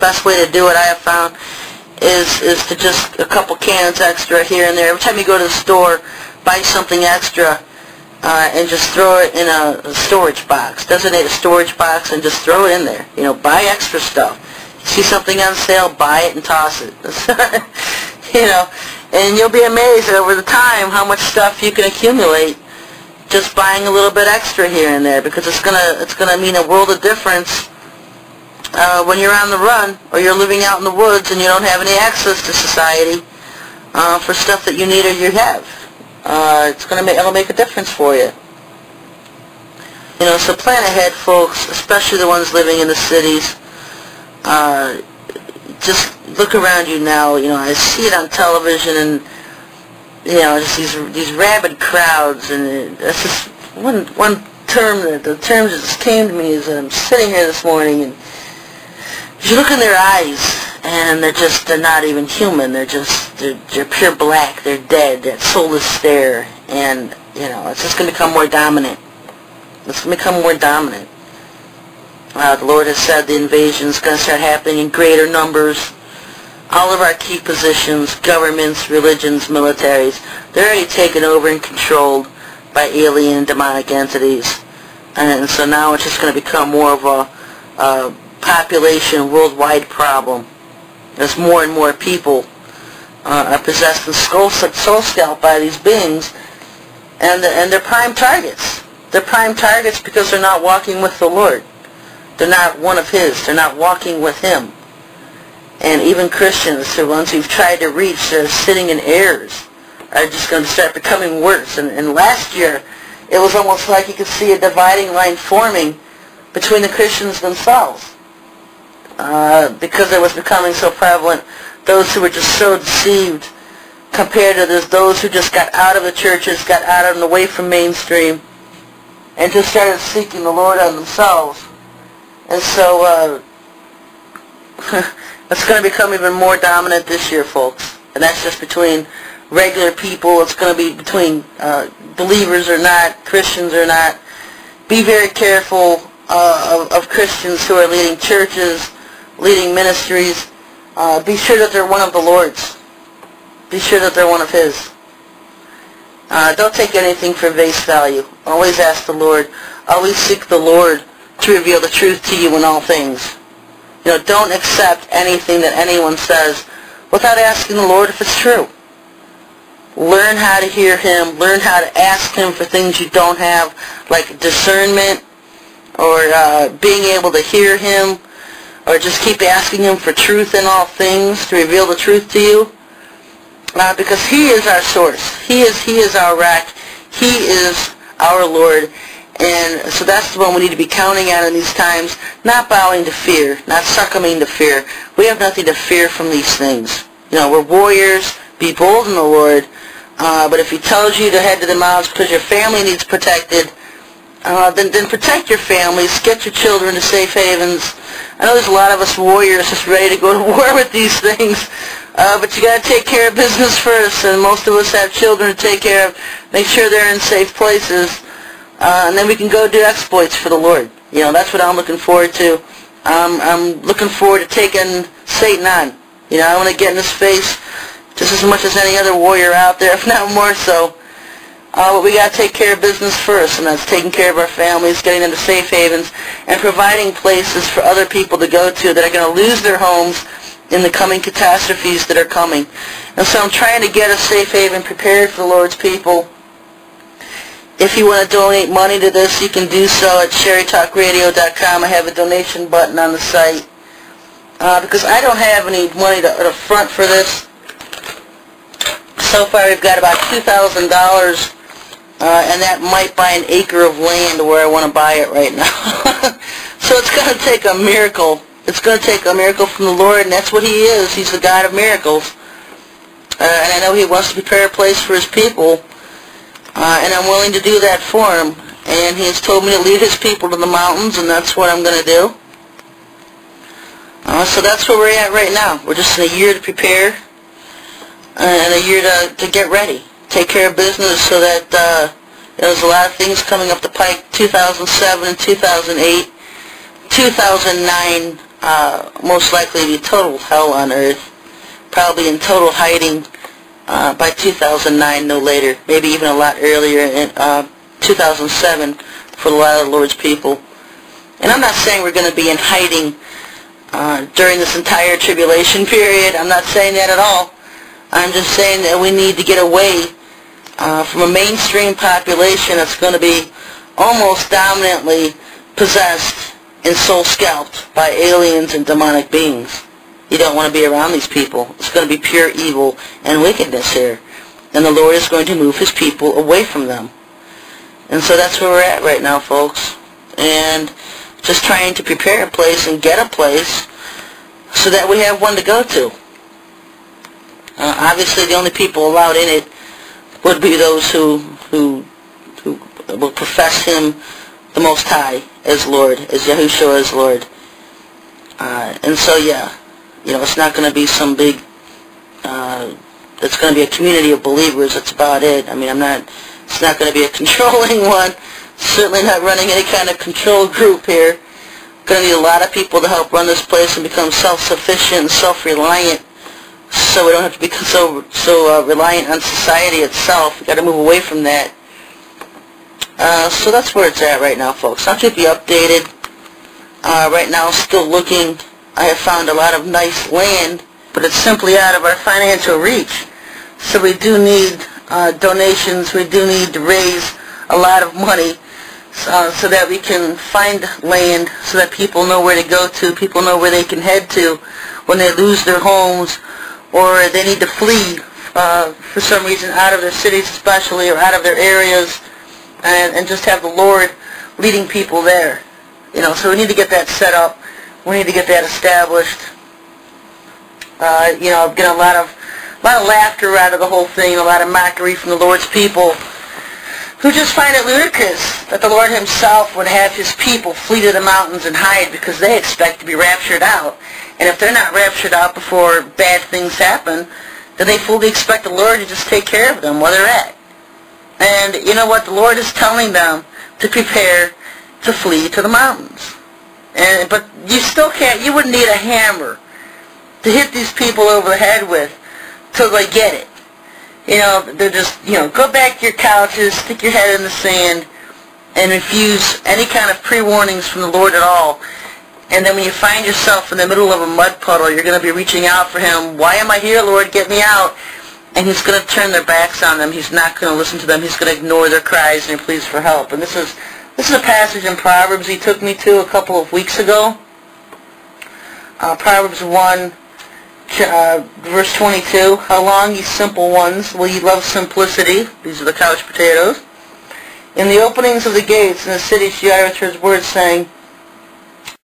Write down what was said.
best way to do it I have found is to just a couple cans extra here and there. Every time you go to the store, buy something extra and just throw it in a storage box. Designate a storage box and just throw it in there. You know, buy extra stuff. You see something on sale, buy it and toss it. You know, and you'll be amazed over the time how much stuff you can accumulate just buying a little bit extra here and there, because it's gonna mean a world of difference when you're on the run or you're living out in the woods and you don't have any access to society for stuff that you need or you have. It'll make a difference for you. You know, so plan ahead, folks, especially the ones living in the cities. Just look around you now. You know, I see it on television, and you know, just these rabid crowds, and that's just one term the terms that just came to me is that I'm sitting here this morning, and you look in their eyes, and they're not even human. They're pure black. They're dead. That soulless stare, and you know, it's just going to become more dominant. It's going to become more dominant. The Lord has said the invasion is going to start happening in greater numbers. All of our key positions, governments, religions, militaries, they're already taken over and controlled by alien and demonic entities. And so now it's just going to become more of a population worldwide problem as more and more people are possessed and soul scalped by these beings, and they're prime targets. They're prime targets because they're not walking with the Lord. They're not one of His. They're not walking with Him. And even Christians, the ones who've tried to reach, they're sitting in errors, are just going to start becoming worse. And last year, it was almost like you could see a dividing line forming between the Christians themselves, because it was becoming so prevalent. Those who were just so deceived compared to those who just got out of the churches, got out and away from mainstream, and just started seeking the Lord on themselves. And so it's going to become even more dominant this year, folks. And that's just between regular people. It's going to be between believers or not, Christians or not. Be very careful of Christians who are leading churches, leading ministries. Be sure that they're one of the Lord's. Be sure that they're one of His. Don't take anything for face value. Always ask the Lord. Always seek the Lord to reveal the truth to you in all things. You know, don't accept anything that anyone says without asking the Lord if it's true. Learn how to hear Him. Learn how to ask Him for things you don't have, like discernment, or being able to hear Him, or just keep asking Him for truth in all things, to reveal the truth to you. Because He is our source. He is our rock. He is our Lord. And so that's the one we need to be counting on in these times, not bowing to fear, not succumbing to fear. We have nothing to fear from these things. You know, we're warriors. Be bold in the Lord. But if He tells you to head to the mountains because your family needs protected, then protect your families. Get your children to safe havens. I know there's a lot of us warriors just ready to go to war with these things. But you got to take care of business first, and most of us have children to take care of. Make sure they're in safe places. And then we can go do exploits for the Lord. You know, that's what I'm looking forward to. I'm looking forward to taking Satan on. You know, I want to get in his face just as much as any other warrior out there, if not more so. But we got to take care of business first, and that's taking care of our families, getting them to safe havens, and providing places for other people to go to that are going to lose their homes in the coming catastrophes that are coming. And so I'm trying to get a safe haven prepared for the Lord's people. If you want to donate money to this, you can do so at SherryTalkRadio.com. I have a donation button on the site. Because I don't have any money to front for this. So far we've got about $2,000, and that might buy an acre of land where I want to buy it right now. So it's going to take a miracle. It's going to take a miracle from the Lord, and that's what He is. He's the God of miracles. And I know He wants to prepare a place for His people. And I'm willing to do that for Him. And He has told me to lead His people to the mountains, and that's what I'm going to do. So that's where we're at right now. We're just in a year to prepare, and a year to get ready. Take care of business so that there's a lot of things coming up the pike. 2007 and 2008. 2009 most likely be total hell on earth, probably in total hiding by 2009, no later, maybe even a lot earlier in 2007 for a lot of the Lord's people. And I'm not saying we're going to be in hiding during this entire tribulation period. I'm not saying that at all. I'm just saying that we need to get away from a mainstream population that's going to be almost dominantly possessed and soul scalped by aliens and demonic beings. You don't want to be around these people. It's going to be pure evil and wickedness here. And the Lord is going to move His people away from them. And so that's where we're at right now, folks. And just trying to prepare a place and get a place so that we have one to go to. Obviously, the only people allowed in it would be those who will profess Him the Most High as Lord, as Yahushua as Lord. And so, yeah, it's not going to be some big, it's going to be a community of believers. That's about it. I mean, it's not going to be a controlling one. Certainly not running any kind of control group here. Going to need a lot of people to help run this place and become self-sufficient and self-reliant, so we don't have to become so reliant on society itself. We've got to move away from that. So that's where it's at right now, folks. I'll keep you updated. Right now, still looking. I have found a lot of nice land, but it's simply out of our financial reach. So we do need donations. We do need to raise a lot of money so that we can find land, so that people know where to go to, people know where they can head to when they lose their homes or they need to flee for some reason out of their cities especially, or out of their areas, and just have the Lord leading people there. So we need to get that set up. We need to get that established. I've got a lot of laughter out of the whole thing, a lot of mockery from the Lord's people, who just find it ludicrous that the Lord Himself would have His people flee to the mountains and hide because they expect to be raptured out. And if they're not raptured out before bad things happen, then they fully expect the Lord to just take care of them where they're at. And you know what? The Lord is telling them to prepare to flee to the mountains. But you still can't, you wouldn't need a hammer to hit these people over the head with till they get it. They're just, go back to your couches, stick your head in the sand, and refuse any kind of pre-warnings from the Lord at all. And then when you find yourself in the middle of a mud puddle, you're going to be reaching out for Him. Why am I here, Lord? Get me out. And He's going to turn their backs on them. He's not going to listen to them. He's going to ignore their cries and their pleas for help. And this is a passage in Proverbs He took me to a couple of weeks ago. Proverbs 1, verse 22. How long, ye simple ones, will ye love simplicity? These are the couch potatoes. In the openings of the gates in the city she uttereth her words, saying,